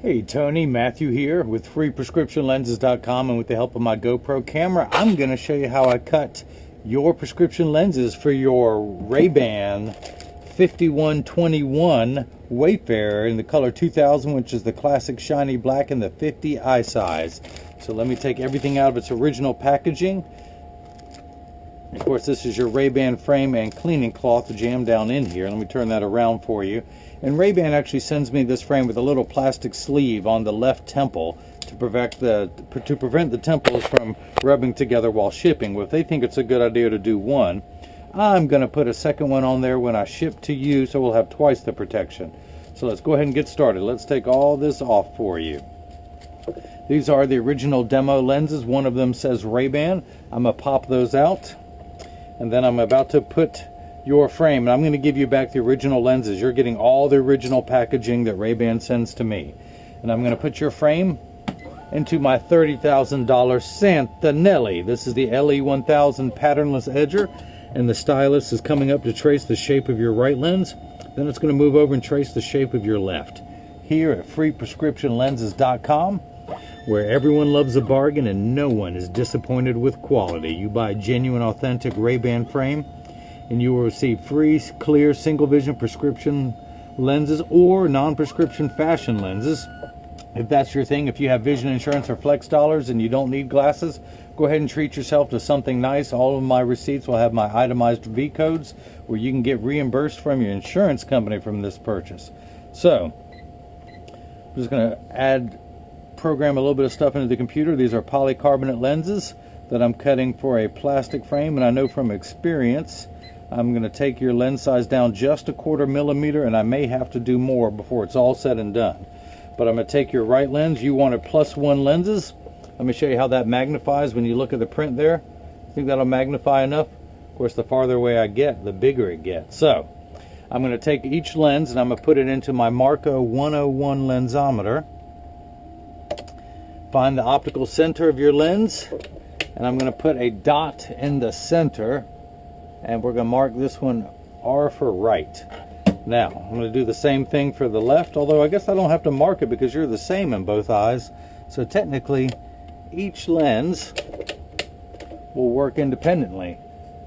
Hey Tony, Matthew here with freeprescriptionlenses.com, and with the help of my GoPro camera, I'm going to show you how I cut your prescription lenses for your RayBan 5121 Wayfarer in the color 2000, which is the classic shiny black in the 50 eye size. So let me take everything out of its original packaging. Of course, this is your RayBan frame and cleaning cloth jammed down in here. Let me turn that around for you. And RayBan actually sends me this frame with a little plastic sleeve on the left temple to prevent the temples from rubbing together while shipping. Well, if they think it's a good idea to do one, I'm going to put a second one on there when I ship to you, so we'll have twice the protection. So let's go ahead and get started. Let's take all this off for you. These are the original demo lenses. One of them says RayBan. I'm going to pop those out, and then I'm about to put your frame, and I'm going to give you back the original lenses. You're getting all the original packaging that RayBan sends to me. And I'm going to put your frame into my $30,000 Santanelli. This is the LE1000 patternless edger, and the stylus is coming up to trace the shape of your right lens. Then it's going to move over and trace the shape of your left. Here at freeprescriptionlenses.com, where everyone loves a bargain and no one is disappointed with quality. You buy a genuine, authentic RayBan frame, and you will receive free, clear, single vision prescription lenses or non-prescription fashion lenses. If that's your thing, if you have vision insurance or flex dollars and you don't need glasses, go ahead and treat yourself to something nice. All of my receipts will have my itemized V codes where you can get reimbursed from your insurance company from this purchase. So, I'm just going to program a little bit of stuff into the computer. These are polycarbonate lenses that I'm cutting for a plastic frame, and I know from experience I'm going to take your lens size down just a 1/4 millimeter, and I may have to do more before it's all said and done. But I'm going to take your right lens. You wanted +1 lenses. Let me show you how that magnifies when you look at the print there. I think that'll magnify enough. Of course, the farther away I get, the bigger it gets. So I'm going to take each lens and I'm going to put it into my Marco 101 lensometer. Find the optical center of your lens, and I'm going to put a dot in the center, and we're going to mark this one R for right. Now, I'm going to do the same thing for the left, although I guess I don't have to mark it because you're the same in both eyes. So technically, each lens will work independently.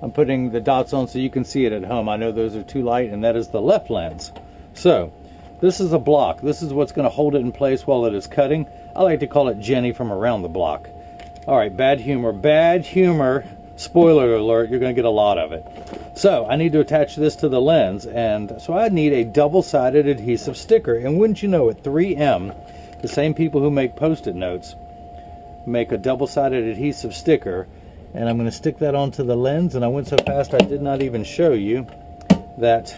I'm putting the dots on so you can see it at home. I know those are too light, and that is the left lens. So, this is a block. This is what's going to hold it in place while it is cutting. I like to call it Jenny from around the block. All right, bad humor. Bad humor. Spoiler alert, you're going to get a lot of it. So I need to attach this to the lens, and so I need a double-sided adhesive sticker. And wouldn't you know it, 3M, the same people who make Post-it notes, make a double-sided adhesive sticker. And I'm going to stick that onto the lens, and I went so fast I did not even show you that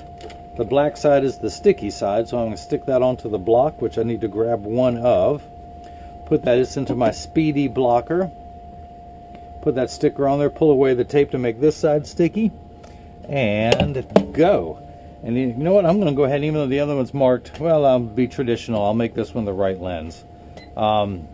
the black side is the sticky side. So I'm going to stick that onto the block, which I need to grab one of. Put that into my speedy blocker. Put that sticker on there, pull away the tape to make this side sticky, and go. And you know what? I'm going to go ahead, even though the other one's marked, well, I'll be traditional. I'll make this one the right lens. Go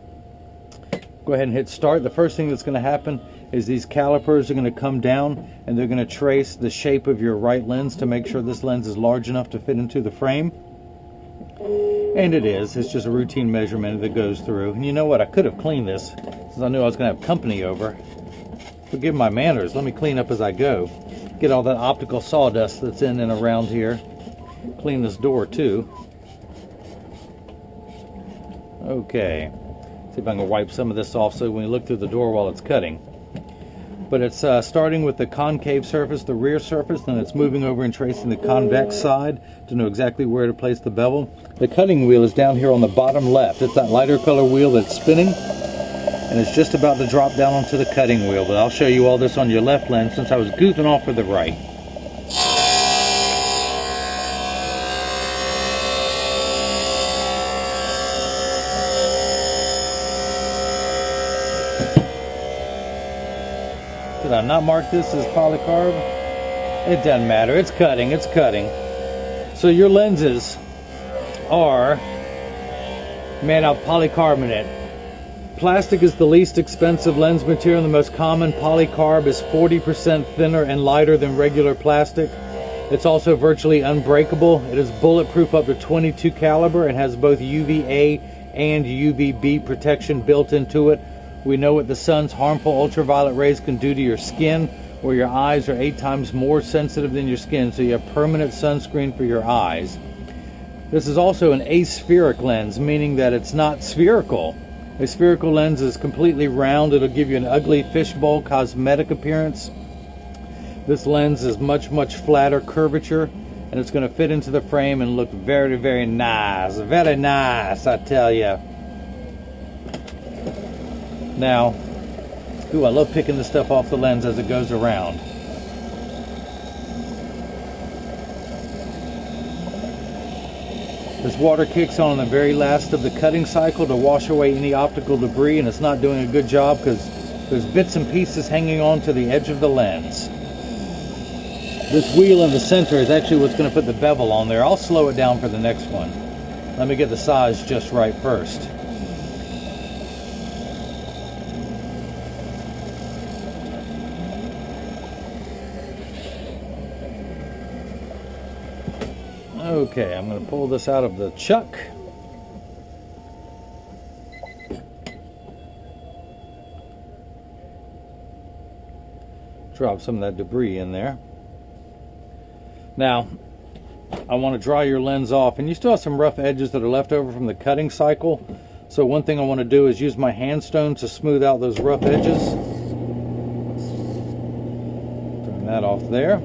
ahead and hit start. The first thing that's going to happen is these calipers are going to come down, and they're going to trace the shape of your right lens to make sure this lens is large enough to fit into the frame. And it is. It's just a routine measurement that goes through. And you know what? I could have cleaned this since I knew I was going to have company over. Forgive my manners. Let me clean up as I go. Get all that optical sawdust that's in and around here. Clean this door too. Okay. See if I can wipe some of this off so when you look through the door while it's cutting. But it's starting with the concave surface, the rear surface, then it's moving over and tracing the convex side to know exactly where to place the bevel. The cutting wheel is down here on the bottom left. It's that lighter color wheel that's spinning, and it's just about to drop down onto the cutting wheel. But I'll show you all this on your left lens since I was goofing off for the right. Did I not mark this as polycarb? It doesn't matter. It's cutting. It's cutting. So your lenses are made out of polycarbonate. Plastic is the least expensive lens material. The most common polycarb is 40% thinner and lighter than regular plastic. It's also virtually unbreakable. It is bulletproof up to .22 caliber and has both UVA and UVB protection built into it. We know what the sun's harmful ultraviolet rays can do to your skin, where your eyes are 8 times more sensitive than your skin, so you have permanent sunscreen for your eyes. This is also an aspheric lens, meaning that it's not spherical. A spherical lens is completely round. It'll give you an ugly fishbowl cosmetic appearance. This lens is much flatter curvature, and it's going to fit into the frame and look very nice. Very nice, I tell you. Now, ooh, I love picking the stuff off the lens as it goes around. This water kicks on the very last of the cutting cycle to wash away any optical debris, and it's not doing a good job because there's bits and pieces hanging on to the edge of the lens. This wheel in the center is actually what's going to put the bevel on there. I'll slow it down for the next one. Let me get the size just right first. Okay, I'm going to pull this out of the chuck. Drop some of that debris in there. Now, I want to dry your lens off, and you still have some rough edges that are left over from the cutting cycle. So one thing I want to do is use my hand stone to smooth out those rough edges. Turn that off there.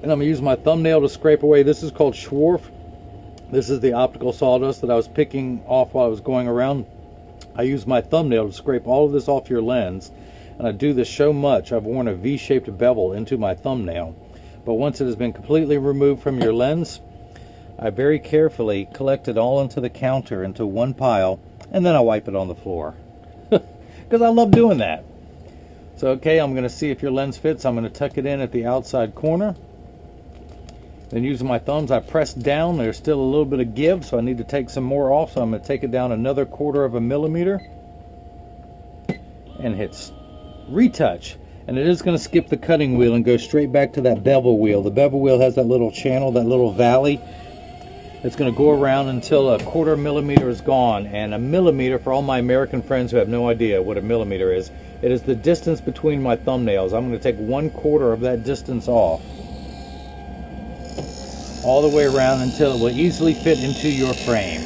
And I'm going to use my thumbnail to scrape away. This is called Schwarf. This is the optical sawdust that I was picking off while I was going around. I use my thumbnail to scrape all of this off your lens. And I do this so much, I've worn a V-shaped bevel into my thumbnail. But once it has been completely removed from your lens, I very carefully collect it all into the counter into one pile, and then I wipe it on the floor. Because I love doing that. So, okay, I'm going to see if your lens fits. I'm going to tuck it in at the outside corner. Then using my thumbs, I press down. There's still a little bit of give, so I need to take some more off. So I'm going to take it down another 1/4 millimeter and hit retouch. And it is going to skip the cutting wheel and go straight back to that bevel wheel. The bevel wheel has that little channel, that little valley. It's going to go around until a 1/4 millimeter is gone. And a millimeter, for all my American friends who have no idea what a millimeter is, it is the distance between my thumbnails. I'm going to take 1/4 of that distance off, all the way around until it will easily fit into your frame.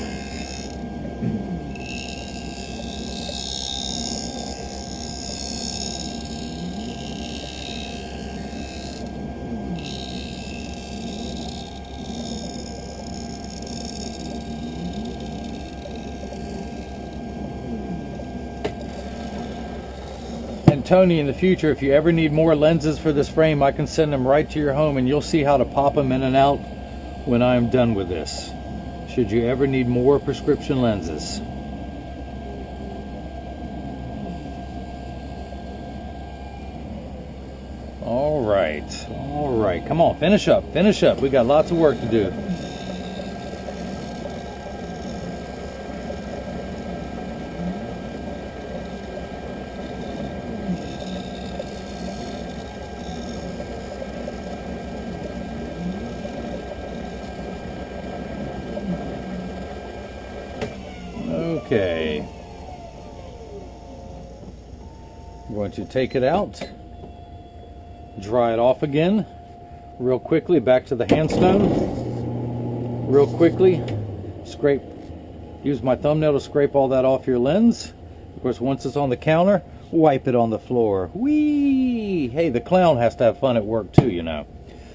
And Tony, in the future, if you ever need more lenses for this frame, I can send them right to your home, and you'll see how to pop them in and out when I am done with this, should you ever need more prescription lenses. All right, come on, finish up, we got lots of work to do. Okay, I'm going to take it out, dry it off again real quickly, back to the hand stone, real quickly, scrape, use my thumbnail to scrape all that off your lens. Of course, once it's on the counter, wipe it on the floor. Whee! Hey, the clown has to have fun at work too, you know.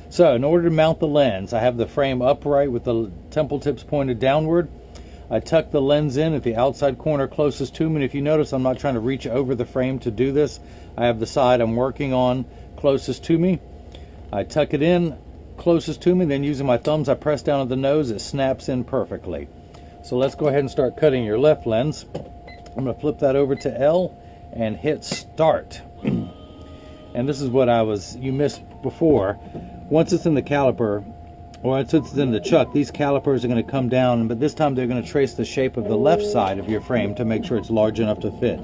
So in order to mount the lens, I have the frame upright with the temple tips pointed downward. I tuck the lens in at the outside corner closest to me, and if you notice, I'm not trying to reach over the frame to do this. I have the side I'm working on closest to me. I tuck it in closest to me, then using my thumbs, I press down at the nose. It snaps in perfectly. So let's go ahead and start cutting your left lens. I'm going to flip that over to L and hit start. And this is what you missed before. Once it's in the caliper, or once it's in the chuck, these calipers are going to come down, but this time they're going to trace the shape of the left side of your frame to make sure it's large enough to fit.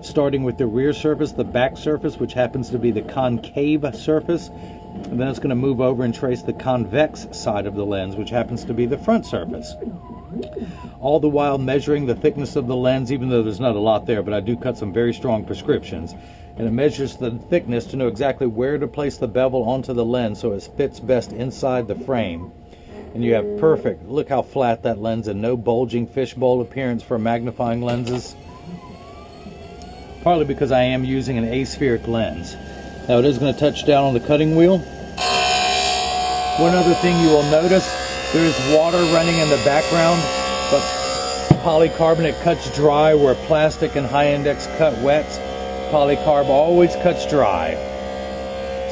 Starting with the rear surface, the back surface, which happens to be the concave surface, and then it's going to move over and trace the convex side of the lens, which happens to be the front surface. all the while measuring the thickness of the lens, even though there's not a lot there, but I do cut some very strong prescriptions. And it measures the thickness to know exactly where to place the bevel onto the lens so it fits best inside the frame. And you have perfect, look how flat that lens, and no bulging fishbowl appearance for magnifying lenses. Partly because I am using an aspheric lens. Now it is going to touch down on the cutting wheel. One other thing you will notice, there is water running in the background, but polycarbonate cuts dry where plastic and high index cut wet. Polycarb always cuts dry.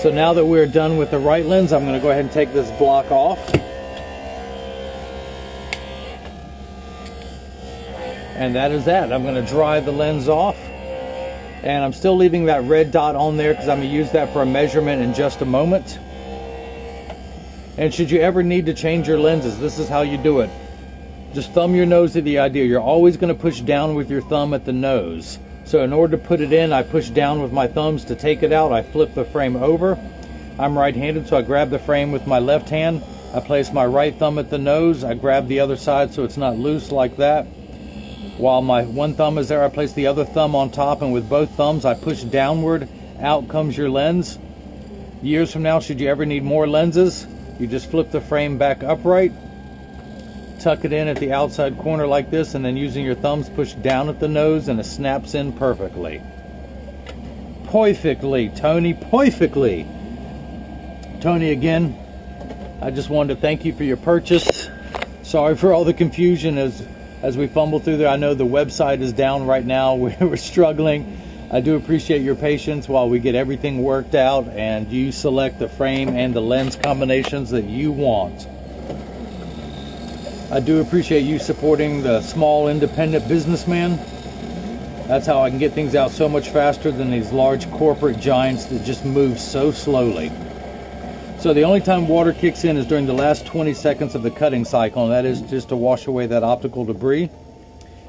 So now that we're done with the right lens, I'm going to go ahead and take this block off. And that is that. I'm going to dry the lens off. And I'm still leaving that red dot on there because I'm going to use that for a measurement in just a moment. And should you ever need to change your lenses, this is how you do it. Just thumb your nose to the idea. You're always going to push down with your thumb at the nose. So in order to put it in, I push down with my thumbs. To take it out, I flip the frame over. I'm right-handed, so I grab the frame with my left hand. I place my right thumb at the nose. I grab the other side so it's not loose like that. While my one thumb is there, I place the other thumb on top, and with both thumbs, I push downward. Out comes your lens. Years from now, should you ever need more lenses, you just flip the frame back upright, tuck it in at the outside corner like this, and then using your thumbs, push down at the nose, and it snaps in perfectly. Perfectly, Tony, perfectly. Tony, again, I just wanted to thank you for your purchase. Sorry for all the confusion as we fumble through there. I know the website is down right now. We're struggling. I do appreciate your patience while we get everything worked out and you select the frame and the lens combinations that you want. I do appreciate you supporting the small independent businessman. That's how I can get things out so much faster than these large corporate giants that just move so slowly. So the only time water kicks in is during the last 20 seconds of the cutting cycle, and that is just to wash away that optical debris.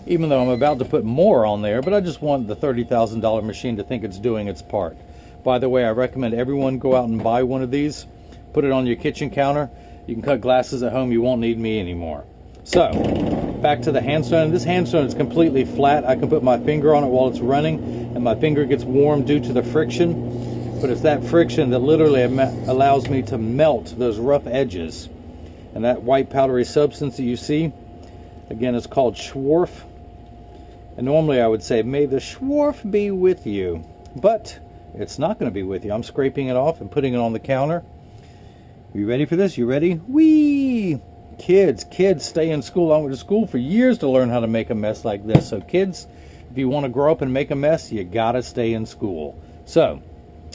Even though I'm about to put more on there, but I just want the $30,000 machine to think it's doing its part. By the way, I recommend everyone go out and buy one of these. Put it on your kitchen counter. You can cut glasses at home. You won't need me anymore. So, back to the handstone. This handstone is completely flat. I can put my finger on it while it's running, and my finger gets warm due to the friction. But it's that friction that literally allows me to melt those rough edges. And that white powdery substance that you see, again, is called Schwarf. And normally I would say, may the Schwarf be with you. But it's not going to be with you. I'm scraping it off and putting it on the counter. Are you ready for this? You ready? Whee! Kids stay in school. I went to school for years to learn how to make a mess like this. So kids, if you want to grow up and make a mess, you got to stay in school. So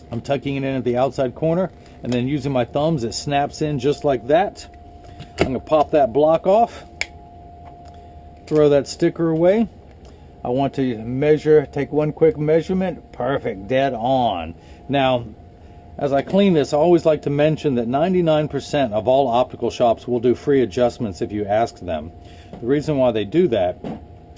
I'm tucking it in at the outside corner, and then using my thumbs, it snaps in just like that. I'm going to pop that block off, throw that sticker away. I want to measure, take one quick measurement. Perfect, dead on. Now, as I clean this, I always like to mention that 99% of all optical shops will do free adjustments if you ask them. The reason why they do that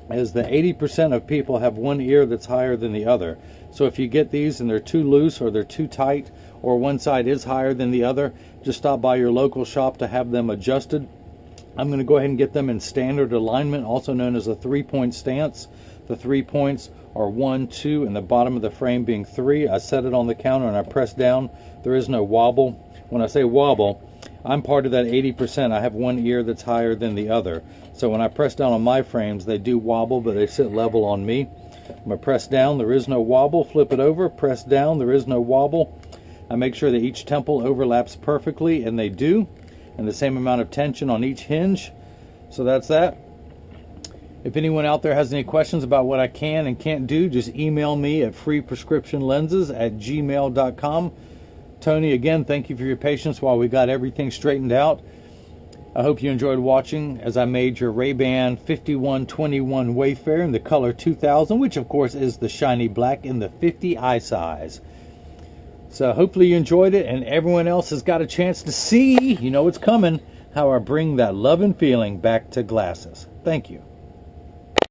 is that 80% of people have one ear that's higher than the other. So if you get these and they're too loose or they're too tight or one side is higher than the other, just stop by your local shop to have them adjusted. I'm going to go ahead and get them in standard alignment, also known as a 3-point stance. The 3 points are 1, 2, and the bottom of the frame being 3. I set it on the counter and I press down. There is no wobble. When I say wobble, I'm part of that 80%. I have one ear that's higher than the other. So when I press down on my frames, they do wobble, but they sit level on me. I'm going to press down. There is no wobble. Flip it over. Press down. There is no wobble. I make sure that each temple overlaps perfectly, and they do. And the same amount of tension on each hinge. So that's that. If anyone out there has any questions about what I can and can't do, just email me at freeprescriptionlenses@gmail.com. Tony, again, thank you for your patience while we got everything straightened out. I hope you enjoyed watching as I made your RayBan 5121 Wayfarer in the color 2000, which of course is the shiny black in the 50 eye size. So hopefully you enjoyed it, and everyone else has got a chance to see, you know it's coming, how I bring that love and feeling back to glasses. Thank you.